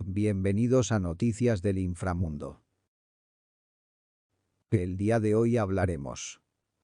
Bienvenidos a Noticias del Inframundo. El día de hoy hablaremos.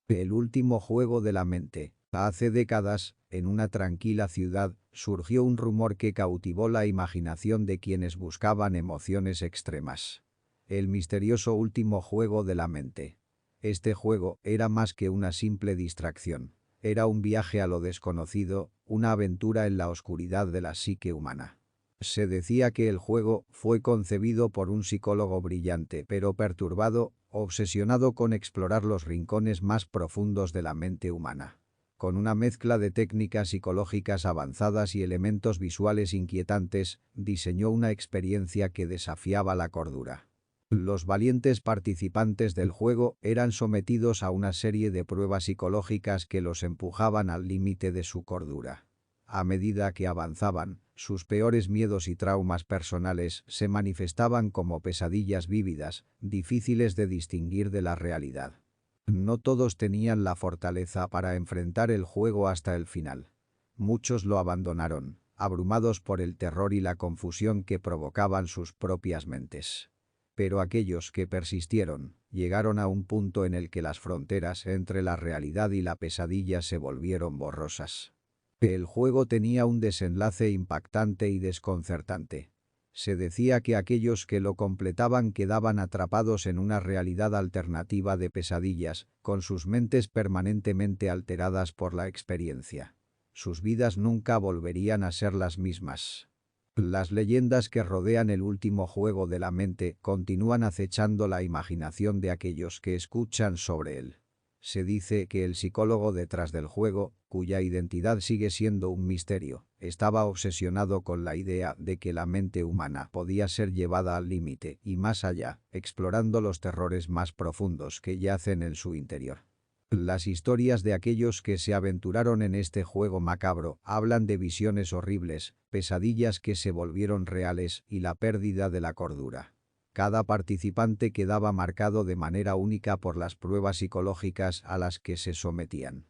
El último juego de la mente. Hace décadas, en una tranquila ciudad, surgió un rumor que cautivó la imaginación de quienes buscaban emociones extremas. El misterioso último juego de la mente. Este juego era más que una simple distracción. Era un viaje a lo desconocido, una aventura en la oscuridad de la psique humana. Se decía que el juego fue concebido por un psicólogo brillante pero perturbado, obsesionado con explorar los rincones más profundos de la mente humana. Con una mezcla de técnicas psicológicas avanzadas y elementos visuales inquietantes, diseñó una experiencia que desafiaba la cordura. Los valientes participantes del juego eran sometidos a una serie de pruebas psicológicas que los empujaban al límite de su cordura. A medida que avanzaban, sus peores miedos y traumas personales se manifestaban como pesadillas vívidas, difíciles de distinguir de la realidad. No todos tenían la fortaleza para enfrentar el juego hasta el final. Muchos lo abandonaron, abrumados por el terror y la confusión que provocaban sus propias mentes. Pero aquellos que persistieron, llegaron a un punto en el que las fronteras entre la realidad y la pesadilla se volvieron borrosas. El juego tenía un desenlace impactante y desconcertante. Se decía que aquellos que lo completaban quedaban atrapados en una realidad alternativa de pesadillas, con sus mentes permanentemente alteradas por la experiencia. Sus vidas nunca volverían a ser las mismas. Las leyendas que rodean el último juego de la mente continúan acechando la imaginación de aquellos que escuchan sobre él. Se dice que el psicólogo detrás del juego, cuya identidad sigue siendo un misterio, estaba obsesionado con la idea de que la mente humana podía ser llevada al límite y más allá, explorando los terrores más profundos que yacen en su interior. Las historias de aquellos que se aventuraron en este juego macabro hablan de visiones horribles, pesadillas que se volvieron reales y la pérdida de la cordura. Cada participante quedaba marcado de manera única por las pruebas psicológicas a las que se sometían.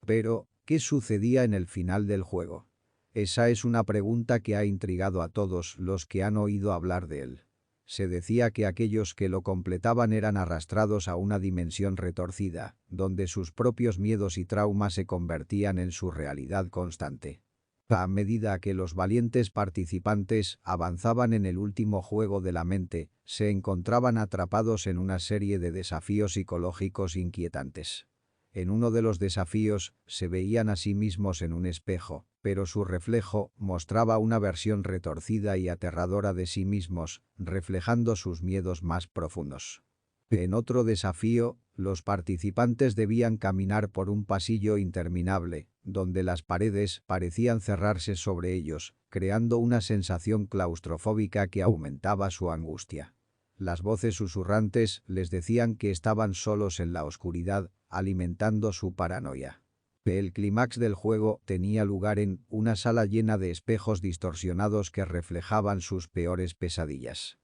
Pero, ¿qué sucedía en el final del juego? Esa es una pregunta que ha intrigado a todos los que han oído hablar de él. Se decía que aquellos que lo completaban eran arrastrados a una dimensión retorcida, donde sus propios miedos y traumas se convertían en su realidad constante. A medida que los valientes participantes avanzaban en el último juego de la mente, se encontraban atrapados en una serie de desafíos psicológicos inquietantes. En uno de los desafíos, se veían a sí mismos en un espejo, pero su reflejo mostraba una versión retorcida y aterradora de sí mismos, reflejando sus miedos más profundos. En otro desafío, los participantes debían caminar por un pasillo interminable, donde las paredes parecían cerrarse sobre ellos, creando una sensación claustrofóbica que aumentaba su angustia. Las voces susurrantes les decían que estaban solos en la oscuridad, alimentando su paranoia. El clímax del juego tenía lugar en una sala llena de espejos distorsionados que reflejaban sus peores pesadillas.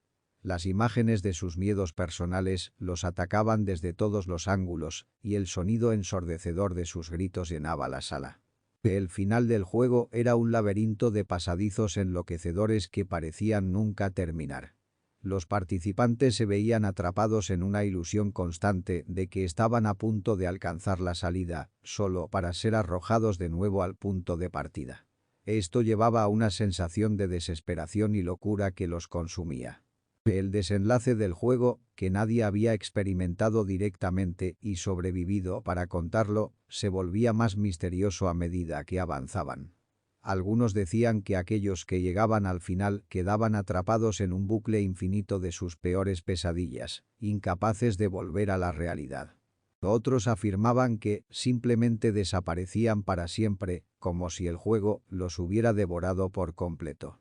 Las imágenes de sus miedos personales los atacaban desde todos los ángulos, y el sonido ensordecedor de sus gritos llenaba la sala. El final del juego era un laberinto de pasadizos enloquecedores que parecían nunca terminar. Los participantes se veían atrapados en una ilusión constante de que estaban a punto de alcanzar la salida, solo para ser arrojados de nuevo al punto de partida. Esto llevaba a una sensación de desesperación y locura que los consumía. El desenlace del juego, que nadie había experimentado directamente y sobrevivido para contarlo, se volvía más misterioso a medida que avanzaban. Algunos decían que aquellos que llegaban al final quedaban atrapados en un bucle infinito de sus peores pesadillas, incapaces de volver a la realidad. Otros afirmaban que simplemente desaparecían para siempre, como si el juego los hubiera devorado por completo.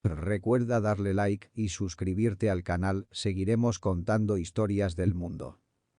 Recuerda darle like y suscribirte al canal, seguiremos contando historias del mundo.